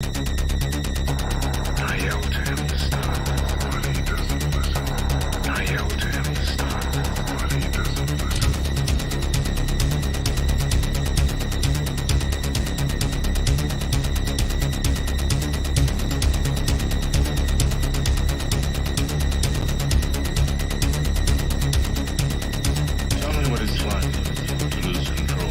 I yell to him to stop, but he doesn't listen. I yell to him to stop, but he doesn't listen. Tell me what it's like to lose control.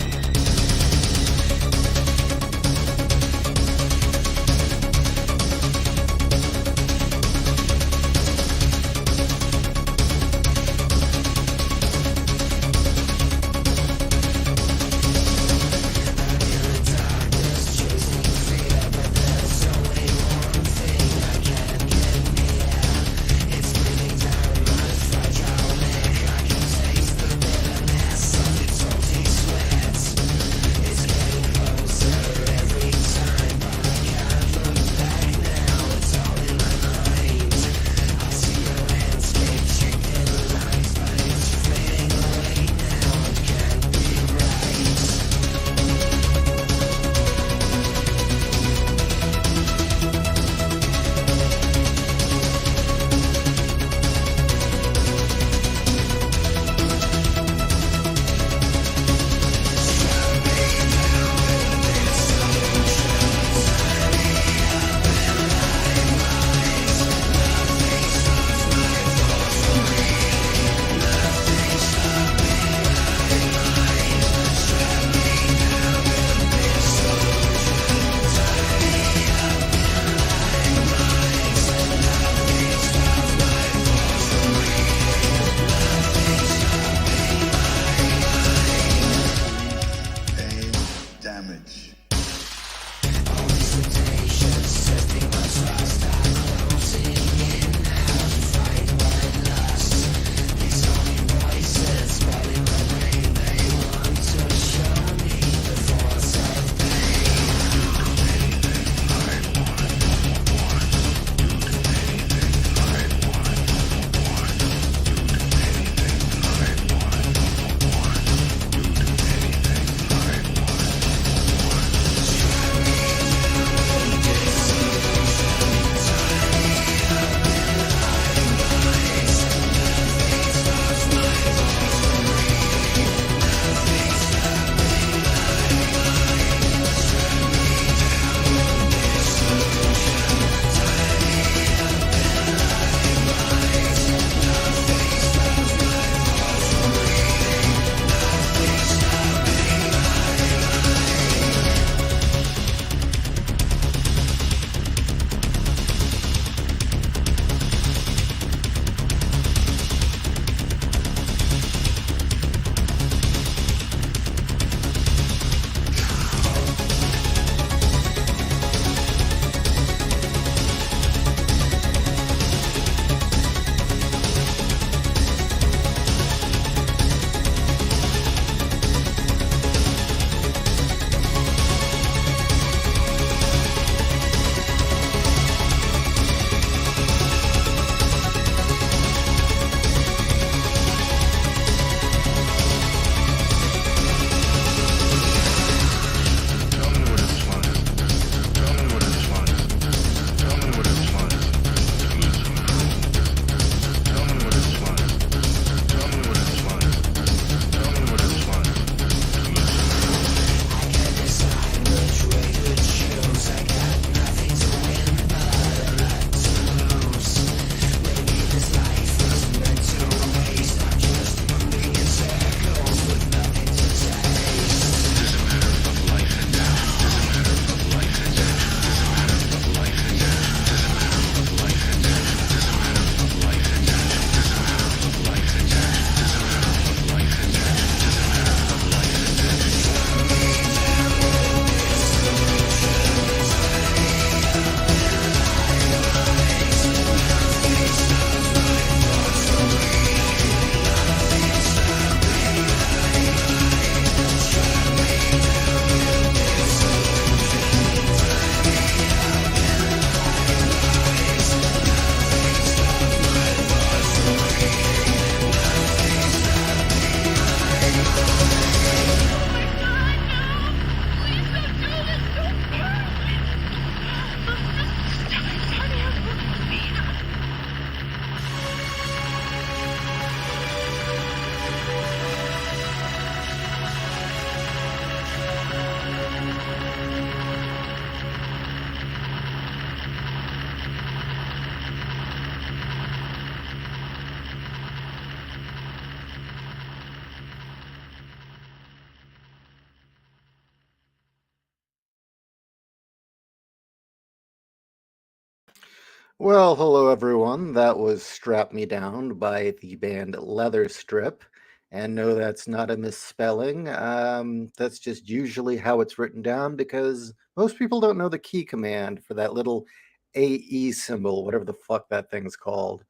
Well, hello everyone. That was Strap Me Down by the band Leather Strip. And no, that's not a misspelling. That's just usually how it's written down because most people don't know the key command for that little AE symbol, whatever the fuck that thing's called.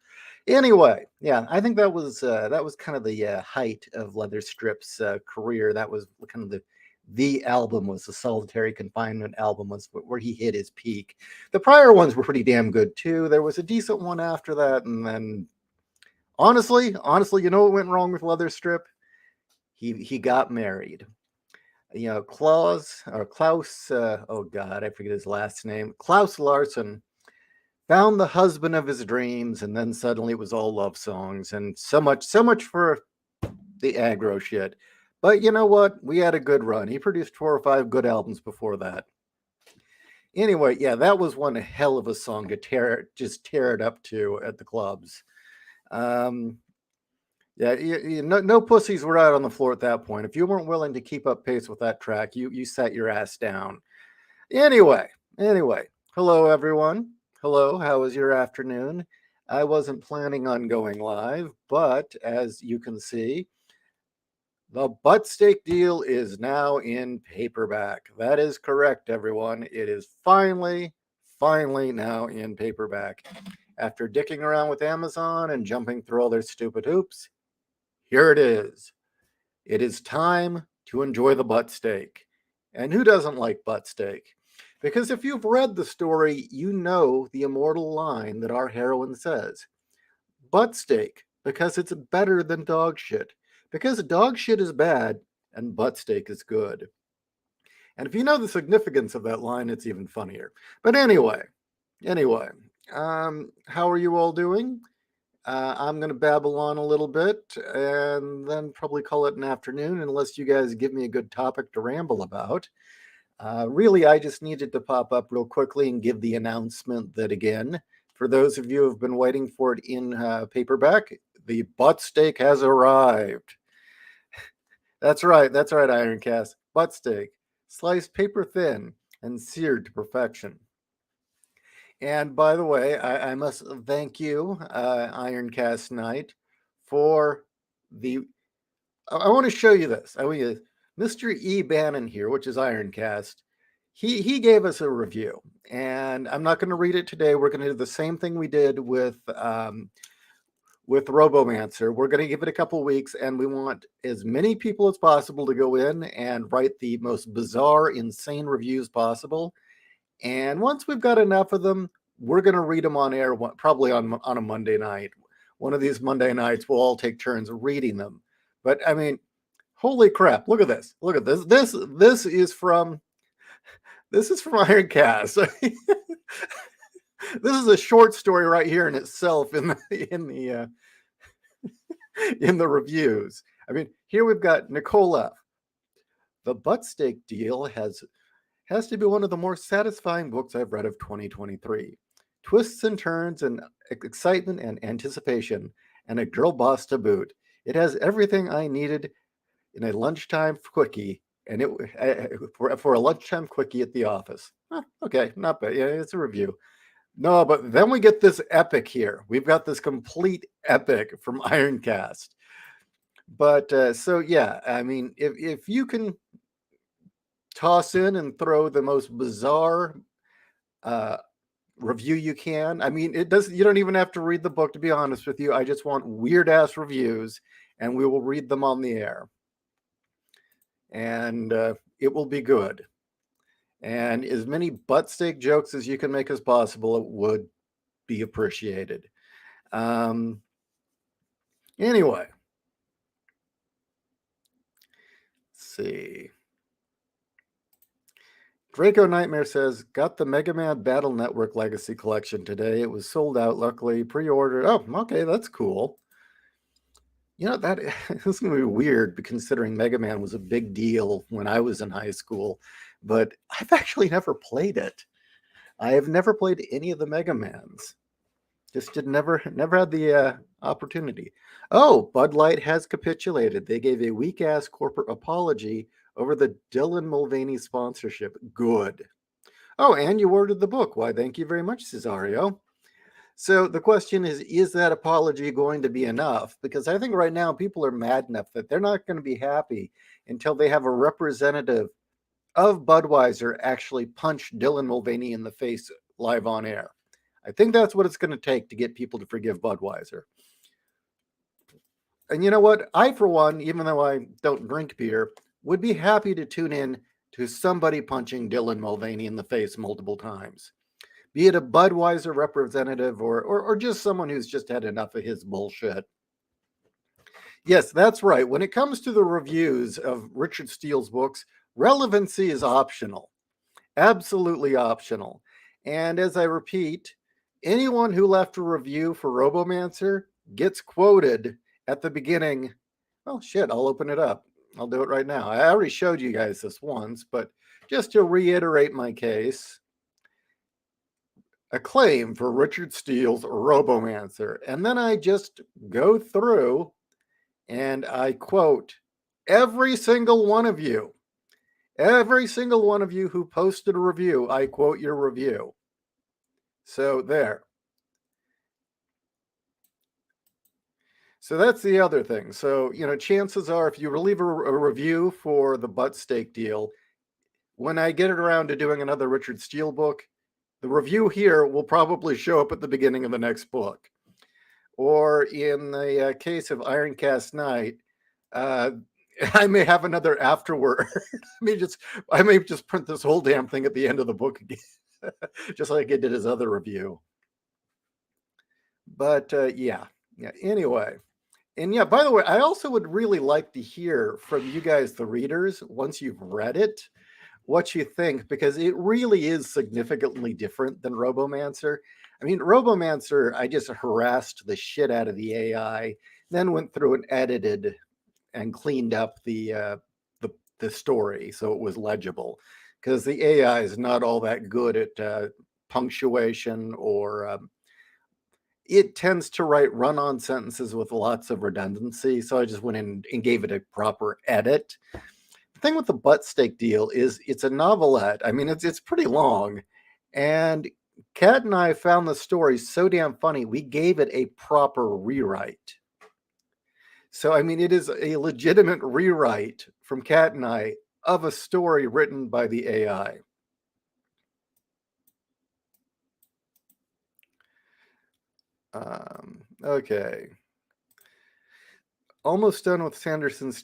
Anyway, yeah, I think that was kind of the height of Leather Strip's career. That was kind of the album was the Solitary Confinement album was where he hit his peak. The prior ones were pretty damn good too. There was a decent one after that, and then honestly, you know what went wrong with Leather Strip? He got married. You know, Klaus. Oh God, I forget his last name. Klaus Larson found the husband of his dreams, and then suddenly it was all love songs, and so much for the aggro shit. But you know what? We had a good run. He produced 4 or 5 good albums before that. Anyway, yeah, that was one hell of a song to tear it up to at the clubs. Um, yeah, no pussies were out on the floor at that point. If you weren't willing to keep up pace with that track, you sat your ass down. Anyway, anyway, hello everyone. Hello, how was your afternoon? I wasn't planning on going live, but as you can see, the Buttsteak deal is now in paperback. That is correct, everyone. It is finally now in paperback. After dicking around with Amazon and jumping through all their stupid hoops, here it is. It is time to enjoy the Buttsteak. And who doesn't like Buttsteak? Because if you've read the story, you know the immortal line that our heroine says Buttsteak, because it's better than dog shit. Because dog shit is bad and Buttsteak is good. And if you know the significance of that line, it's even funnier. But anyway, how are you all doing? I'm going to babble on a little bit and then probably call it an afternoon unless you guys give me a good topic to ramble about. Really, I just needed to pop up real quickly and give the announcement that, again, for those of you who have been waiting for it in paperback, the Buttsteak has arrived. That's right, Ironcast. Buttsteak, sliced paper thin and seared to perfection. And by the way, I must thank you, Ironcast Knight, for the. I want to show you this. I want you, Mr. E. Bannon here, which is Ironcast. He gave us a review, and I'm not going to read it today. We're going to do the same thing we did with Robomancer. We're going to give it a couple weeks, and we want as many people as possible to go in and write the most bizarre, insane reviews possible. And once we've got enough of them, we're going to read them on air, probably on a Monday night. One of these Monday nights, we'll all take turns reading them. But I mean, holy crap! Look at this! Look at this! This is from Ironcast. This is a short story right here in itself in the reviews. I mean, here we've got Nicole F. The Buttsteak deal has to be one of the more satisfying books I've read of 2023. Twists and turns and excitement and anticipation, and a girl boss to boot. It has everything I needed in a lunchtime quickie, and for a lunchtime quickie at the office. Okay, not bad. Yeah, it's a review. No, but then we get this epic here. We've got this complete epic from Ironcast. But so yeah, I mean, if you can toss in and throw the most bizarre uh, review you can. I mean, it does. You don't even have to read the book, to be honest with you. I just want weird ass reviews, and we will read them on the air, and it will be good. And as many buttsteak jokes as you can make as possible, it would be appreciated. Um, anyway, let's see. Draco Nightmare says, got the Mega Man Battle Network Legacy Collection today. It was sold out, luckily. Pre-ordered. Oh, okay, that's cool. You know, that is going to be weird considering Mega Man was a big deal when I was in high school, but I've actually never played it. I have never played any of the Mega Mans. Just did never had the opportunity. Oh, Bud Light has capitulated. They gave a weak ass corporate apology over the Dylan Mulvaney sponsorship. Good. Oh, and you ordered the book. Why, thank you very much, Cesario. So the question is that apology going to be enough? Because I think right now people are mad enough that they're not going to be happy until they have a representative of Budweiser actually punch Dylan Mulvaney in the face live on air. I think that's what it's going to take to get people to forgive Budweiser. And you know what? I, for one, even though I don't drink beer, would be happy to tune in to somebody punching Dylan Mulvaney in the face multiple times. Be it a Budweiser representative or just someone who's just had enough of his bullshit. Yes, that's right. When it comes to the reviews of Richard Steele's books, relevancy is optional. Absolutely optional. And as I repeat, anyone who left a review for Robomancer gets quoted at the beginning. Oh, shit, I'll open it up. I'll do it right now. I already showed you guys this once, but just to reiterate my case, a claim for Richard Steele's Robomancer. And then I just go through and I quote every single one of you. Every single one of you who posted a review, I quote your review. So there. So that's the other thing. So, chances are if you leave a review for the Buttsteak deal, when I get it around to doing another Richard Steele book, the review here will probably show up at the beginning of the next book. Or in the case of Ironcast Night, I may have another afterword. I may just print this whole damn thing at the end of the book again, just like I did his other review. But yeah. Anyway, and yeah. By the way, I also would really like to hear from you guys, the readers, once you've read it, what you think, because it really is significantly different than Robomancer. I mean, Robomancer, I just harassed the shit out of the AI, then went through and edited and cleaned up the story so it was legible, because the AI is not all that good at punctuation or it tends to write run-on sentences with lots of redundancy. So I just went in and gave it a proper edit. The thing with the Buttsteak deal is it's a novelette. I mean, it's pretty long, and Kat and I found the story so damn funny we gave it a proper rewrite. So I mean, it is a legitimate rewrite from Kat and I of a story written by the AI. Okay. Almost done with Sanderson's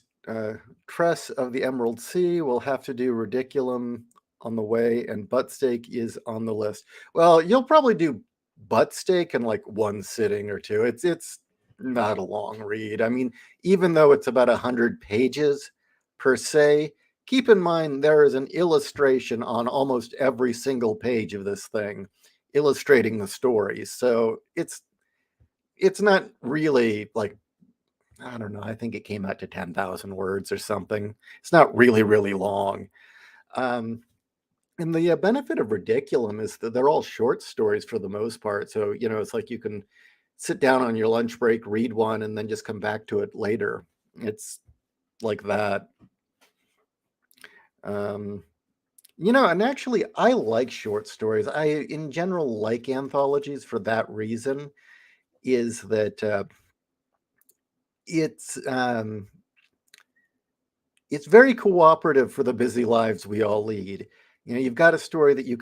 Tress of the Emerald Sea. We'll have to do Ridiculum on the way, and Buttsteak is on the list. Well, you'll probably do Buttsteak in like one sitting or two. It's not a long read. I mean, even though it's about 100 pages per se, keep in mind there is an illustration on almost every single page of this thing illustrating the story. So it's not really like, I don't know, I think it came out to 10,000 words or something. It's not really, really long. Um, and the benefit of Ridiculum is that they're all short stories for the most part. So, it's like you can sit down on your lunch break, read one, and then just come back to it later. It's like that. Um, and actually, I like short stories. I, in general, like anthologies for that reason, is that it's it's very cooperative for the busy lives we all lead. You've got a story that you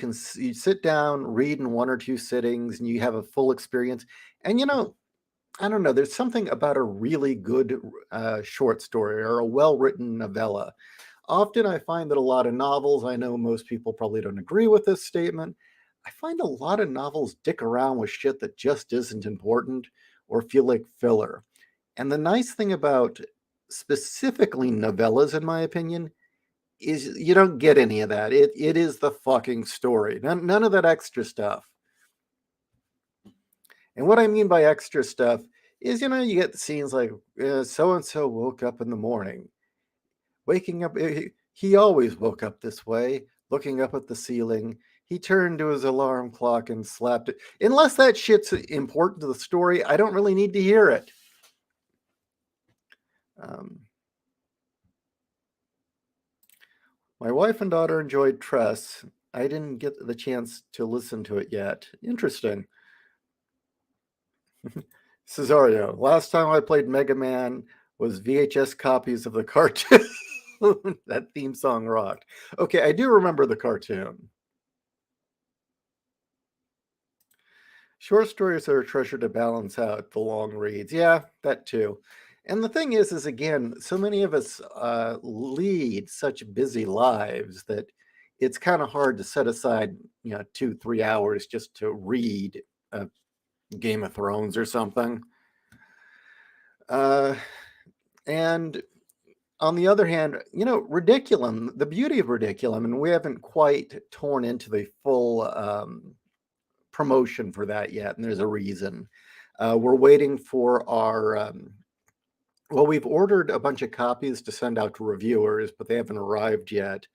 sit down, read in one or two sittings, and you have a full experience. And I don't know, there's something about a really good short story or a well-written novella. Often I find that a lot of novels, I know most people probably don't agree with this statement, I find a lot of novels dick around with shit that just isn't important or feel like filler. And the nice thing about specifically novellas, in my opinion, is you don't get any of that. It is the fucking story. None of that extra stuff. And what I mean by extra stuff is, you get the scenes like so and so woke up in the morning, waking up. He always woke up this way, looking up at the ceiling. He turned to his alarm clock and slapped it. Unless that shit's important to the story, I don't really need to hear it. Um, My wife and daughter enjoyed Tress. I didn't get the chance to listen to it yet. Interesting. Cesario, last time I played Mega Man was VHS copies of the cartoon. That theme song rocked. Okay, I do remember the cartoon. Short stories are a treasure to balance out the long reads. Yeah, that too. And the thing is again, so many of us lead such busy lives that it's kind of hard to set aside, 2, 3 hours just to read a Game of Thrones or something. Uh, and on the other hand, Ridiculum, the beauty of Ridiculum, and we haven't quite torn into the full promotion for that yet, and there's a reason. We're waiting for our, well, we've ordered a bunch of copies to send out to reviewers, but they haven't arrived yet,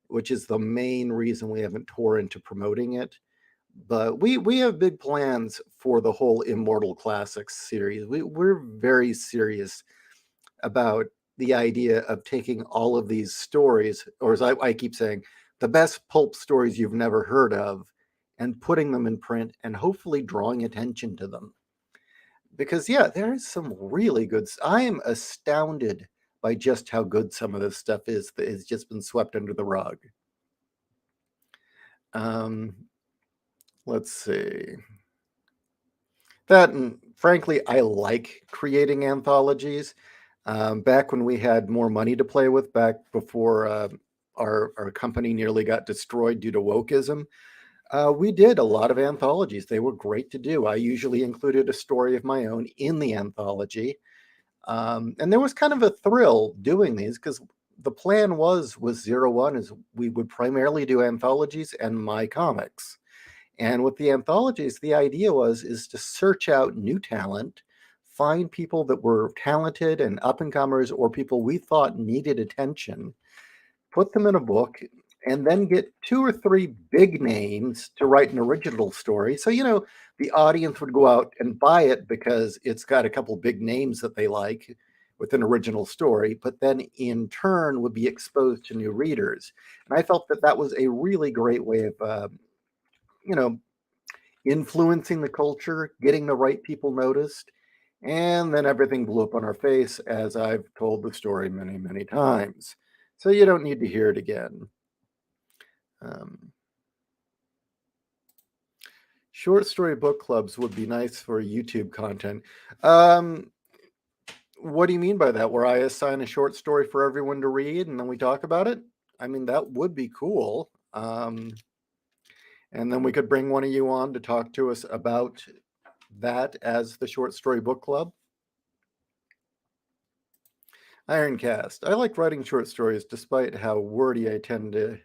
which is the main reason we haven't tore into promoting it. But we have big plans for the whole Immortal Classics series. We're very serious about the idea of taking all of these stories, or as I keep saying, the best pulp stories you've never heard of, and putting them in print and hopefully drawing attention to them. Because, yeah, there is some really good. I am astounded by just how good some of this stuff is that has just been swept under the rug. Um, let's see. That, and frankly, I like creating anthologies. Back when we had more money to play with, back before our company nearly got destroyed due to wokeism, we did a lot of anthologies. They were great to do. I usually included a story of my own in the anthology. And there was kind of a thrill doing these because the plan was with Zero One is we would primarily do anthologies and my comics. And with the anthologies, the idea is to search out new talent, find people that were talented and up and comers or people we thought needed attention, put them in a book, and then get 2 or 3 big names to write an original story. So, the audience would go out and buy it because it's got a couple big names that they like with an original story, but then in turn would be exposed to new readers. And I felt that that was a really great way of, you know, influencing the culture, getting the right people noticed, and then everything blew up on our face as I've told the story many, many times. So you don't need to hear it again. Um, Short story book clubs would be nice for YouTube content. Um, what do you mean by that? Where I assign a short story for everyone to read and then we talk about it? I mean, that would be cool. And then we could bring one of you on to talk to us about that as the short story book club. Ironcast. I like writing short stories despite how wordy I tend to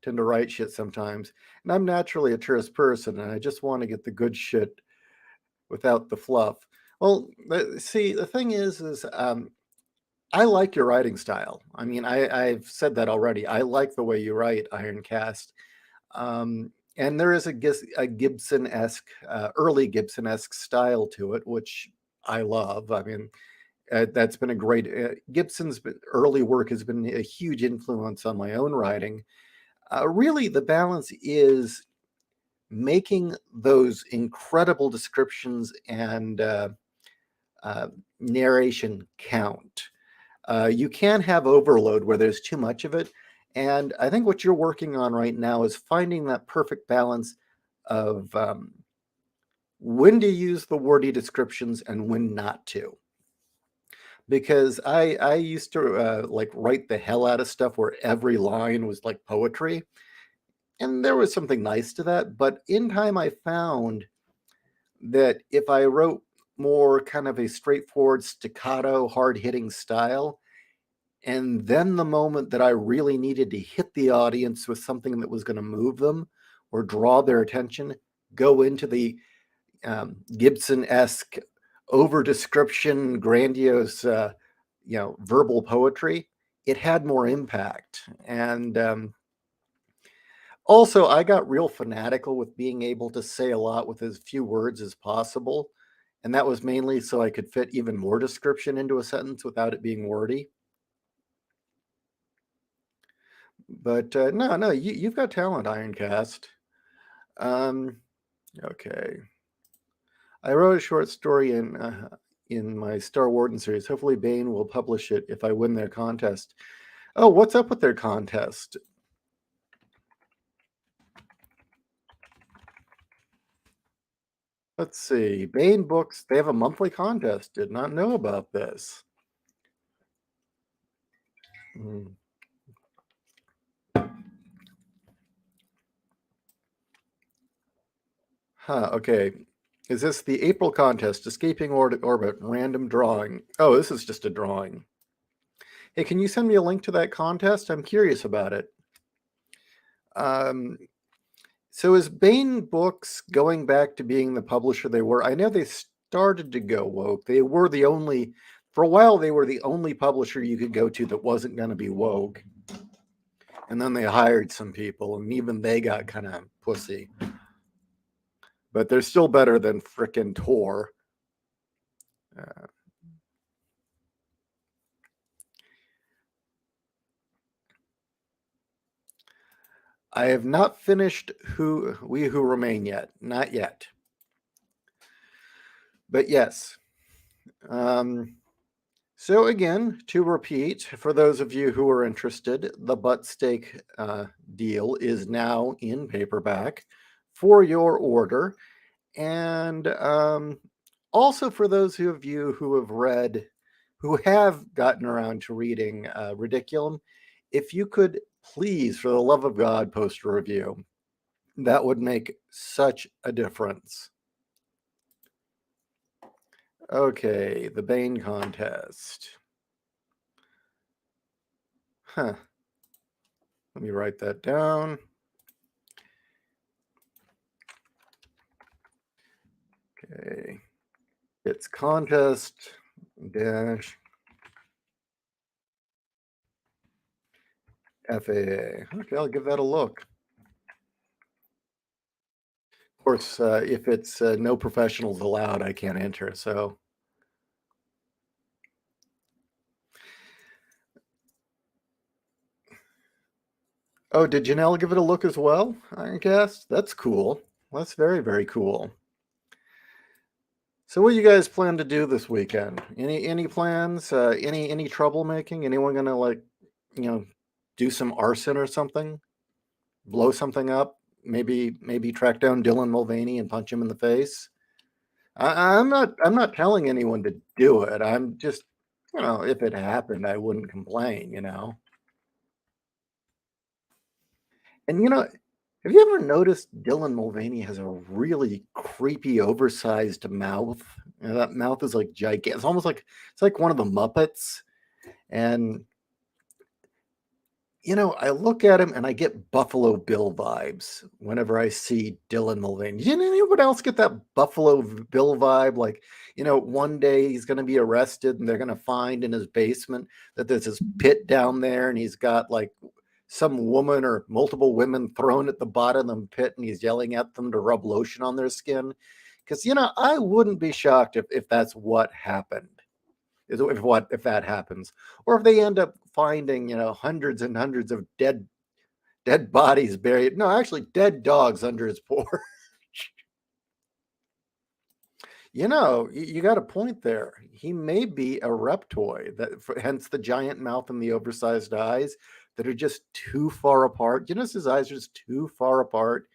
write shit sometimes. And I'm naturally a terse person and I just want to get the good shit without the fluff. Well, see, the thing is I like your writing style. I mean, I've said that already. I like the way you write, Ironcast. And there is a Gibson-esque, early Gibson-esque style to it, which I love. I mean, that's been a great. Early work has been a huge influence on my own writing. Really, the balance is making those incredible descriptions and uh, narration count. You can have overload where there's too much of it. And I think what you're working on right now is finding that perfect balance of when to use the wordy descriptions and when not to. Because I used to like write the hell out of stuff where every line was like poetry, and there was something nice to that. But in time, I found that if I wrote more kind of a straightforward staccato, hard hitting style, and then the moment that I really needed to hit the audience with something that was going to move them or draw their attention, go into the Gibson-esque over description, grandiose, verbal poetry, it had more impact. And also, I got real fanatical with being able to say a lot with as few words as possible. And that was mainly so I could fit even more description into a sentence without it being wordy. But no, you've got talent, Ironcast. Um, okay. I wrote a short story in my Star Warden series. Hopefully, Bane will publish it if I win their contest. Oh, what's up with their contest? Let's see. Bane Books, they have a monthly contest. Did not know about this. Hmm. Huh, okay. Is this the April contest? Escaping orbit, random drawing. Oh, this is just a drawing. Hey, can you send me a link to that contest? I'm curious about it. Um, so is Baen Books going back to being the publisher they were? I know they started to go woke. They were the only, for a while, they were the only publisher you could go to that wasn't going to be woke. And then they hired some people, and even they got kind of pussy. But they're still better than frickin' Tor. Uh, I have not finished We Who Remain yet. Not yet. But yes. So again, to repeat, for those of you who are interested, the Buttsteak deal is now in paperback for your order. And also for those of you who have gotten around to reading Ridiculum, if you could please, for the love of God, post a review. That would make such a difference. Okay, the Bane contest. Huh. Let me write that down. Okay. It's contest dash FAA. Okay, I'll give that a look. Of course, if it's no professionals allowed, I can't enter. So, oh, did Janelle give it a look as well? I guess that's cool. That's very, very cool. So, what do you guys plan to do this weekend? Any plans? Any troublemaking? Anyone gonna you know, do some arson or something? Blow something up? Maybe track down Dylan Mulvaney and punch him in the face? I'm not telling anyone to do it. I'm just, if it happened, I wouldn't complain. And have you ever noticed Dylan Mulvaney has a really creepy, oversized mouth? That mouth is like gigantic. It's like one of the Muppets. And I look at him and I get Buffalo Bill vibes whenever I see Dylan Mulvaney. Did anyone else get that Buffalo Bill vibe? Like, one day he's going to be arrested and they're going to find in his basement that there's this pit down there and he's got like some woman or multiple women thrown at the bottom of the pit and he's yelling at them to rub lotion on their skin. Because, I wouldn't be shocked if that's what happened. If that happens, or if they end up finding hundreds and hundreds of dead bodies buried, no, actually dead dogs under his porch. You got a point there. He may be a reptoid, hence the giant mouth and the oversized eyes that are just too far apart. His eyes are just too far apart.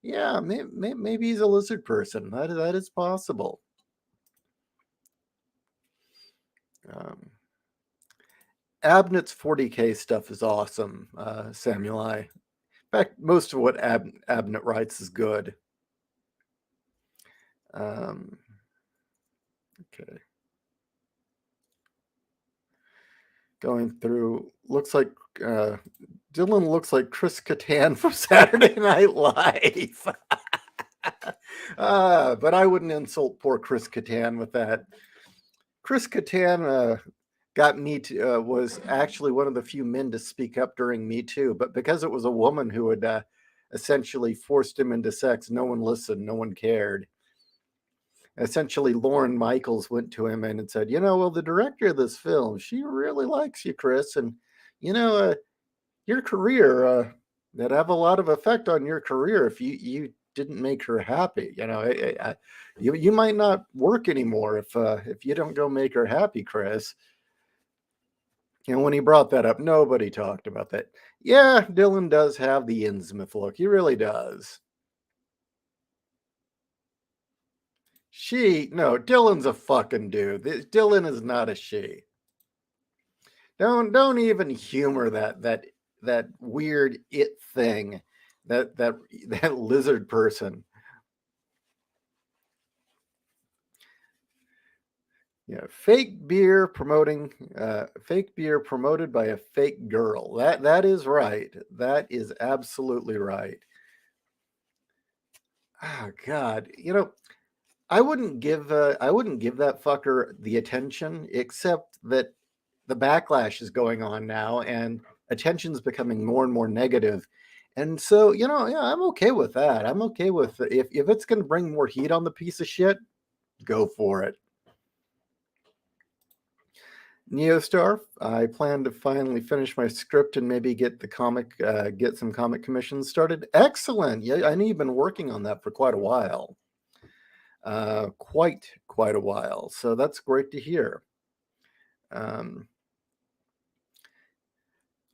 Yeah, maybe he's a lizard person. That is possible. um, Abnett's 40K stuff is awesome, Samuel. In fact, most of what Abnett writes is good. Um, okay. Going through, looks like Dylan looks like Chris Kattan from Saturday Night Live. But I wouldn't insult poor Chris Kattan with that. Chris Kattan was actually one of the few men to speak up during Me Too, but because it was a woman who had essentially forced him into sex, no one listened, no one cared. Essentially, Lauren Michaels went to him and said, well, the director of this film, she really likes you, Chris, and your career, that have a lot of effect on your career if you didn't make her happy. You might not work anymore if you don't go make her happy, Chris. And when he brought that up, nobody talked about that. Yeah, Dylan does have the Innsmouth look. He really does. No, Dylan's a fucking dude. Dylan is not a she. Don't even humor that weird it thing, that lizard person. Yeah, fake beer promoted by a fake girl. That is right. That is absolutely right. Oh God, I wouldn't give that fucker the attention, except that the backlash is going on now and attention's becoming more and more negative. And so, yeah, I'm okay with that. I'm okay with if it's going to bring more heat on the piece of shit, go for it. Neostar, I plan to finally finish my script and maybe get some comic commissions started. Excellent. Yeah, I know you've been working on that for quite a while. Quite a while. So that's great to hear. Um,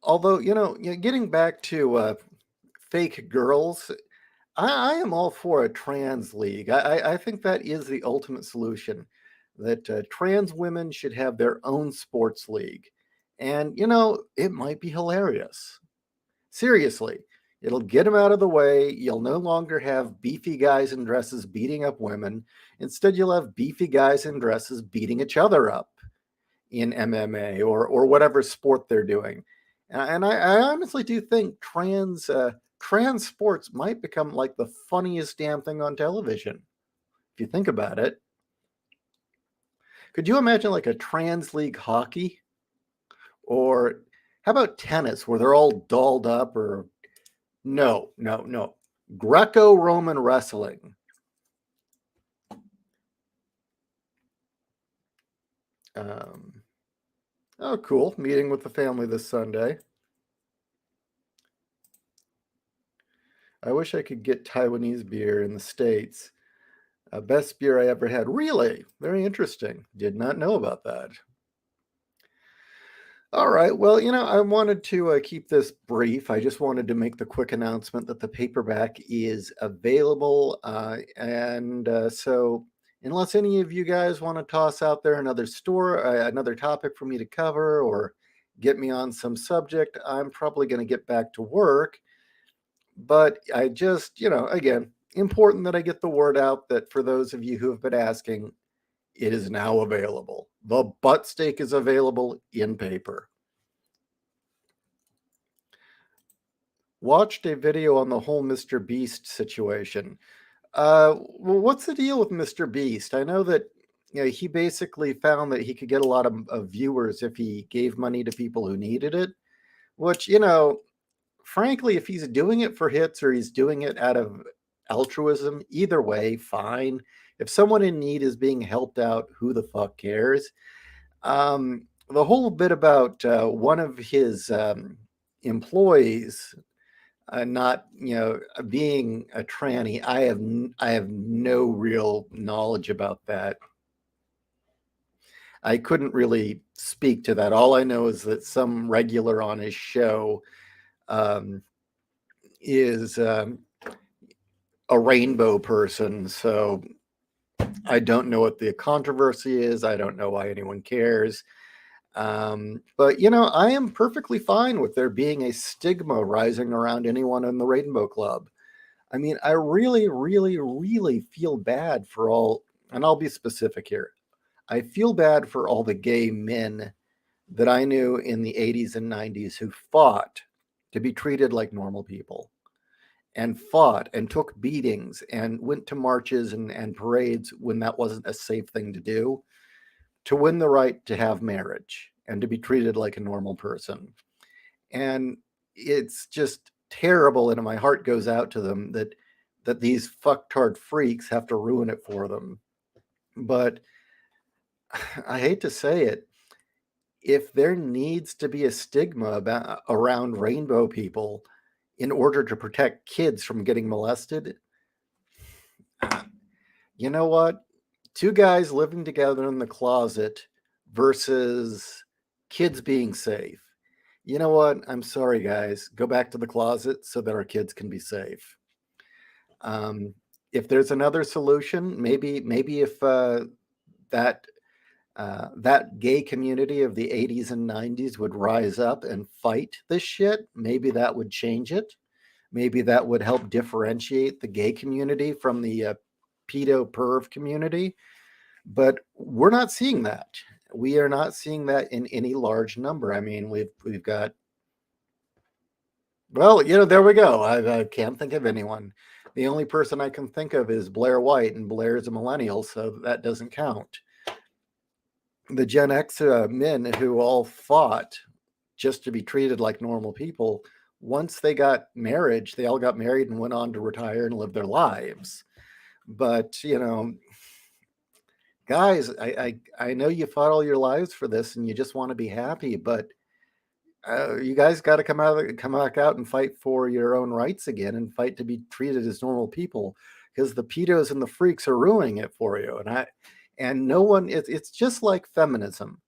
Although, getting back to fake girls, I am all for a trans league. I think that is the ultimate solution. That trans women should have their own sports league. And, it might be hilarious. Seriously, it'll get them out of the way. You'll no longer have beefy guys in dresses beating up women. Instead, you'll have beefy guys in dresses beating each other up in MMA or whatever sport they're doing. And I honestly do think trans sports might become like the funniest damn thing on television. If you think about it, could you imagine like a trans league hockey? Or how about tennis where they're all dolled up? Or no. Greco-Roman wrestling. Oh, cool. Meeting with the family this Sunday. I wish I could get Taiwanese beer in the States. Best beer I ever had. Really? Very interesting. Did not know about that. All right. Well, I wanted to keep this brief. I just wanted to make the quick announcement that the paperback is available. So, unless any of you guys want to toss out there another topic for me to cover, or get me on some subject, I'm probably going to get back to work. But I just, again, important that I get the word out that for those of you who have been asking, it is now available. The Buttsteak is available in paper. Watched a video on the whole Mr. Beast situation. Well, what's the deal with Mr. Beast? I know that he basically found that he could get a lot of viewers if he gave money to people who needed it, which, frankly, if he's doing it for hits or he's doing it out of altruism, either way, fine. If someone in need is being helped out, who the fuck cares? The whole bit about one of his employees not being a tranny, I have no real knowledge about that. I couldn't really speak to that. All I know is that some regular on his show is a rainbow person. So I don't know what the controversy is. I don't know why anyone cares. But I am perfectly fine with there being a stigma rising around anyone in the Rainbow Club. I mean, I really, really, really feel bad for all, and I'll be specific here. I feel bad for all the gay men that I knew in the 80s and 90s who fought to be treated like normal people, and fought and took beatings and went to marches and parades when that wasn't a safe thing to do, to win the right to have marriage and to be treated like a normal person. And it's just terrible, and my heart goes out to them that these fucktard freaks have to ruin it for them. But I hate to say it, if there needs to be a stigma around rainbow people in order to protect kids from getting molested, You know what? Two guys living together in the closet versus kids being safe. You know what? I'm sorry, guys. Go back to the closet so that our kids can be safe. Um, if there's another solution, maybe if that that gay community of the 80s and 90s would rise up and fight this shit, maybe that would change it. Maybe that would help differentiate the gay community from the pedo perv community. But we're not seeing that. We are not seeing that in any large number. I mean, we've got, well, there we go. I can't think of anyone. The only person I can think of is Blair White, and Blair's a millennial, so that doesn't count. The Gen X men who all fought just to be treated like normal people, once they got marriage, they all got married and went on to retire and live their lives. But, guys, I know you fought all your lives for this and you just want to be happy, but you guys got to come back out and fight for your own rights again and fight to be treated as normal people, because the pedos and the freaks are ruining it for you. And no one, it's just like feminism.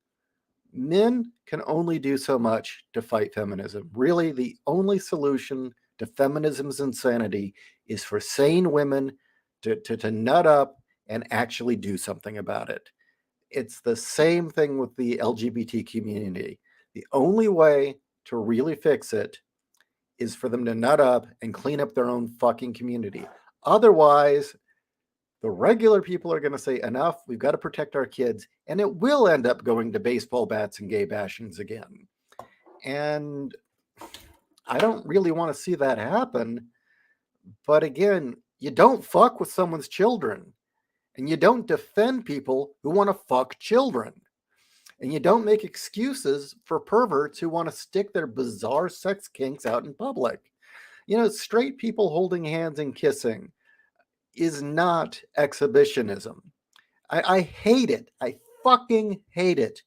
Men can only do so much to fight feminism. Really, the only solution to feminism's insanity is for sane women to nut up and actually do something about it. It's the same thing with the LGBT community. The only way to really fix it is for them to nut up and clean up their own fucking community. Otherwise, the regular people are going to say, enough, we've got to protect our kids, and it will end up going to baseball bats and gay bashings again. And I don't really want to see that happen. But again, you don't fuck with someone's children, and you don't defend people who want to fuck children. And you don't make excuses for perverts who want to stick their bizarre sex kinks out in public. Straight people holding hands and kissing is not exhibitionism. I hate it. I fucking hate it.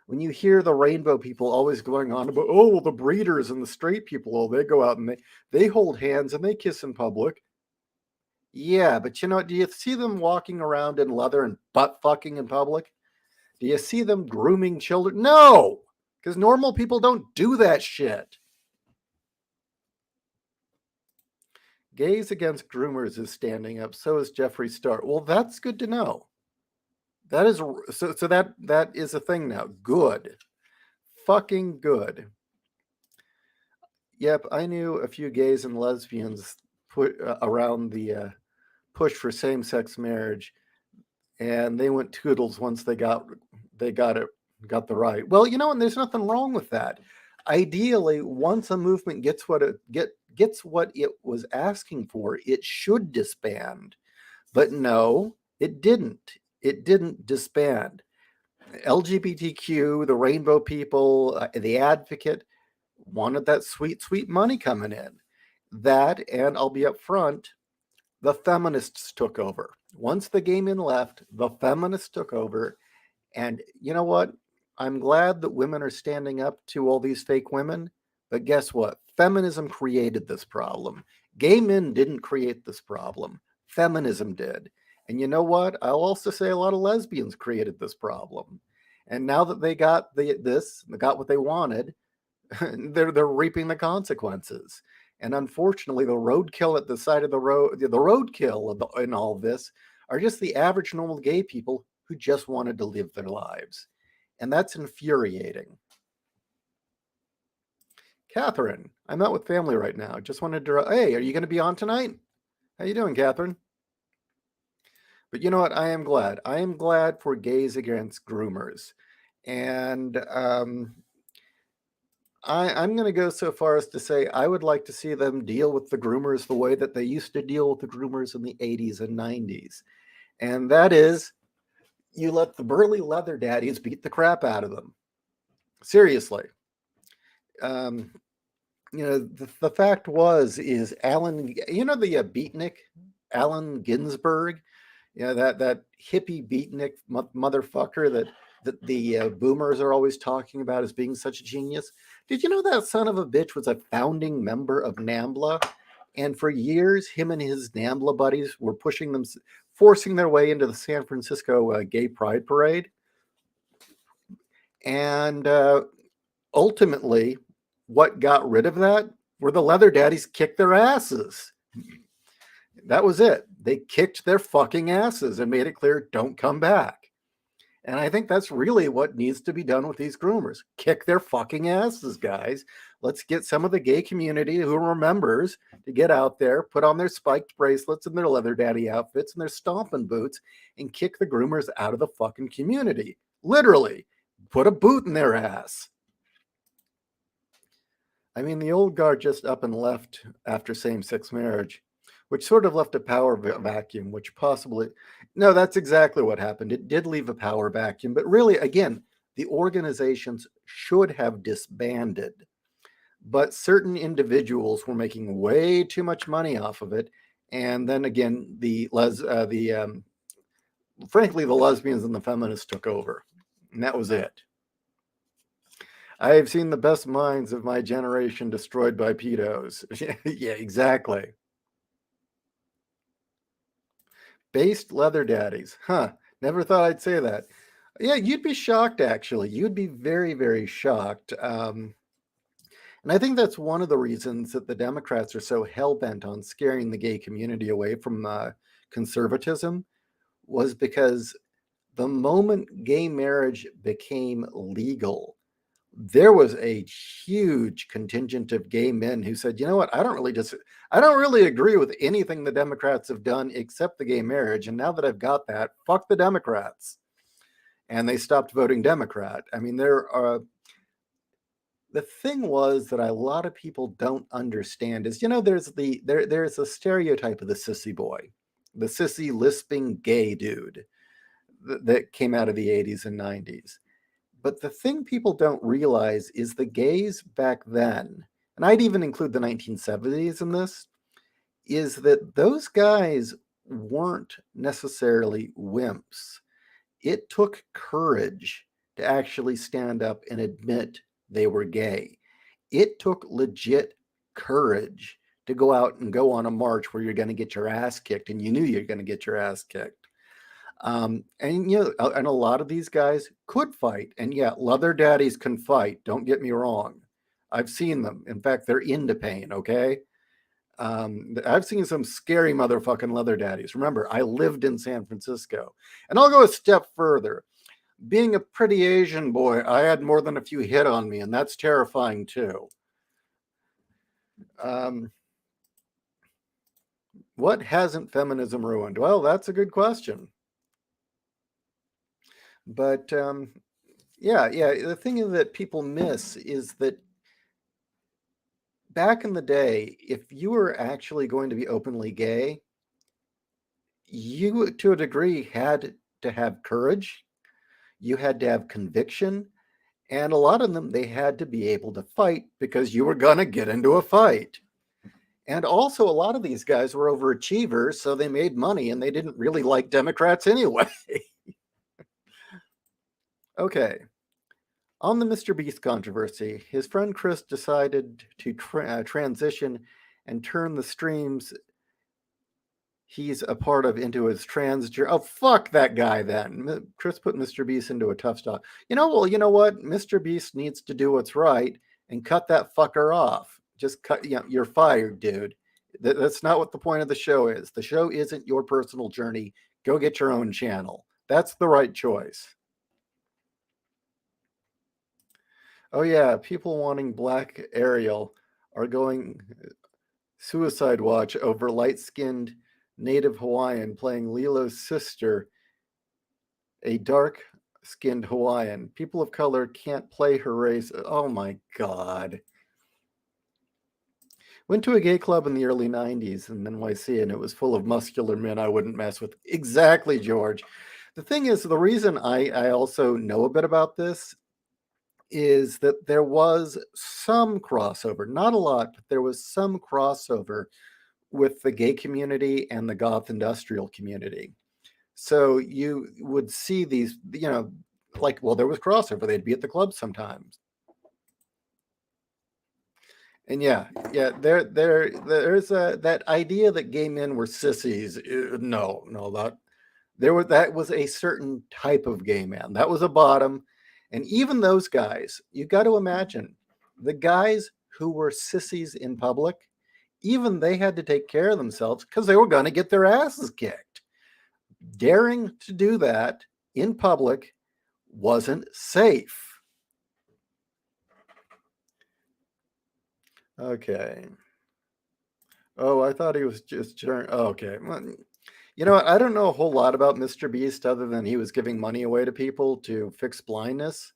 When you hear the rainbow people always going on about, oh, well, the breeders and the straight people, oh, they go out and they hold hands and they kiss in public. Yeah, but do you see them walking around in leather and butt fucking in public? Do you see them grooming children? No, because normal people don't do that shit. Gays Against Groomers is standing up. So is Jeffree Star. Well, that's good to know. That is so that is a thing now. Good. Fucking good. Yep, I knew a few gays and lesbians put around the push for same-sex marriage, and they went toodles once they got the right. Well, and there's nothing wrong with that. Ideally, once a movement gets what it was asking for, it should disband. But no, it didn't. It didn't disband. LGBTQ, the rainbow people, the advocate wanted that sweet, sweet money coming in. That, and I'll be up front, the feminists took over. Once the gay men left, the feminists took over. And you know what? I'm glad that women are standing up to all these fake women. But guess what? Feminism created this problem. Gay men didn't create this problem. Feminism did. And you know what? I'll also say a lot of lesbians created this problem. And now that they got they got what they wanted, they're reaping the consequences. And unfortunately, the roadkill at the side of the road, the roadkill in all of this, are just the average normal gay people who just wanted to live their lives. And that's infuriating. Catherine, I'm out with family right now. Just wanted to, hey, are you going to be on tonight? How you doing, Catherine? But you know what? I am glad. I am glad for Gays Against Groomers. And I'm going to go so far as to say I would like to see them deal with the groomers the way that they used to deal with the groomers in the 80s and 90s. And that is, you let the burly leather daddies beat the crap out of them. Seriously. The fact is Allen, the beatnik, Allen Ginsberg, that hippie beatnik motherfucker that the boomers are always talking about as being such a genius. Did you know that son of a bitch was a founding member of NAMBLA? And for years, him and his NAMBLA buddies were forcing their way into the San Francisco Gay Pride Parade. And ultimately, what got rid of that were the leather daddies kicked their asses. That was it. They kicked their fucking asses and made it clear, don't come back. And I think that's really what needs to be done with these groomers. Kick their fucking asses, guys. Let's get some of the gay community who remembers to get out there, put on their spiked bracelets and their leather daddy outfits and their stomping boots and kick the groomers out of the fucking community. Literally, put a boot in their ass. I mean, the old guard just up and left after same-sex marriage, which sort of left a power vacuum, which possibly... No, that's exactly what happened. It did leave a power vacuum, but really, again, the organizations should have disbanded. But certain individuals were making way too much money off of it. And then again, frankly, the lesbians and the feminists took over. And that was it. I have seen the best minds of my generation destroyed by pedos. Yeah, exactly. Based leather daddies. Huh. Never thought I'd say that. Yeah, you'd be shocked, actually. You'd be very, very shocked. And I think that's one of the reasons that the Democrats are so hell-bent on scaring the gay community away from conservatism, was because the moment gay marriage became legal, there was a huge contingent of gay men who said, you know what, I don't really agree with anything the Democrats have done except the gay marriage. And now that I've got that, fuck the Democrats. And they stopped voting Democrat. I mean, the thing was that a lot of people don't understand is, there's a stereotype of the sissy boy, the sissy lisping gay dude that came out of the 80s and 90s. But the thing people don't realize is the gays back then, and I'd even include the 1970s in this, is that those guys weren't necessarily wimps. It took courage to actually stand up and admit they were gay. It took legit courage to go out and go on a march where you're going to get your ass kicked, and you knew you're going to get your ass kicked. And a lot of these guys could fight, and yeah, leather daddies can fight. Don't get me wrong. I've seen them. In fact, they're into pain. Okay. I've seen some scary motherfucking leather daddies. Remember, I lived in San Francisco, and I'll go a step further. Being a pretty Asian boy, I had more than a few hit on me, and that's terrifying too. What hasn't feminism ruined? Well, that's a good question. But the thing that people miss is that back in the day, if you were actually going to be openly gay, you, to a degree, had to have courage. You had to have conviction. And a lot of them, they had to be able to fight because you were going to get into a fight. And also, a lot of these guys were overachievers, so they made money and they didn't really like Democrats anyway. Okay. On the Mr. Beast controversy, his friend Chris decided to transition and turn the streams he's a part of into his transgender. Oh, fuck that guy then. Chris put Mr. Beast into a tough spot. You know what? Mr. Beast needs to do what's right and cut that fucker off. Just cut, you're fired, dude. That's not what the point of the show is. The show isn't your personal journey. Go get your own channel. That's the right choice. Oh yeah, people wanting Black Ariel are going suicide watch over light-skinned native Hawaiian playing Lilo's sister, a dark-skinned Hawaiian. People of color can't play her race. Oh my God. Went to a gay club in the early 90s in NYC, and it was full of muscular men I wouldn't mess with. Exactly, George. The thing is, the reason I also know a bit about this is that there was some crossover, not a lot, but there was some crossover with the gay community and the goth industrial community. So you would see these, there was crossover. They'd be at the club sometimes. And yeah, there's that idea that gay men were sissies. No, no, that was a certain type of gay man. That was a bottom, and even those guys, you got to imagine, the guys who were sissies in public, even they had to take care of themselves because they were going to get their asses kicked. Daring to do that in public wasn't safe. Okay. Oh, I thought he was just okay. Well, you know what? I don't know a whole lot about Mr. Beast other than he was giving money away to people to fix blindness.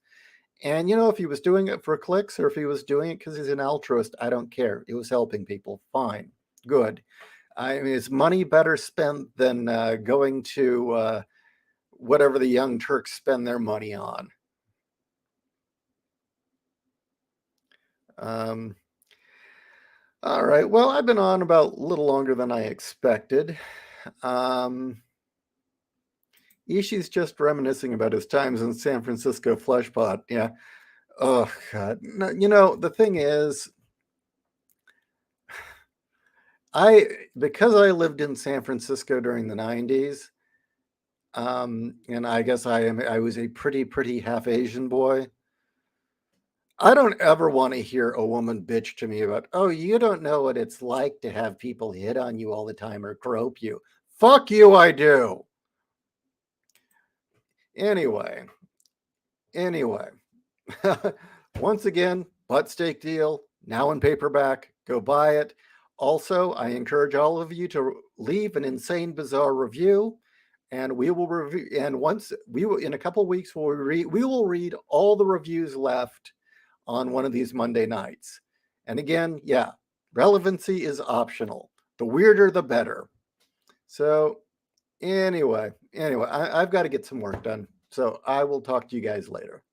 And if he was doing it for clicks or if he was doing it because he's an altruist, I don't care. It was helping people. Fine. Good. I mean, it's money better spent than going to whatever the Young Turks spend their money on. Um, all right. Well, I've been on about a little longer than I expected. Um, Ishi's just reminiscing about his times in San Francisco Fleshpot. Yeah. Oh God. No, the thing is, I because I lived in San Francisco during the '90s, and I guess I was a pretty half Asian boy. I don't ever want to hear a woman bitch to me about, oh, you don't know what it's like to have people hit on you all the time or grope you. Fuck you, I do. Anyway, anyway. Once again, Buttsteak deal, now in paperback. Go buy it. Also, I encourage all of you to leave an insane bizarre review, and we will review. And once we will, in a couple weeks, we will read all the reviews left on one of these Monday nights. And again, yeah, relevancy is optional. The weirder, the better. So anyway, I've got to get some work done. So I will talk to you guys later.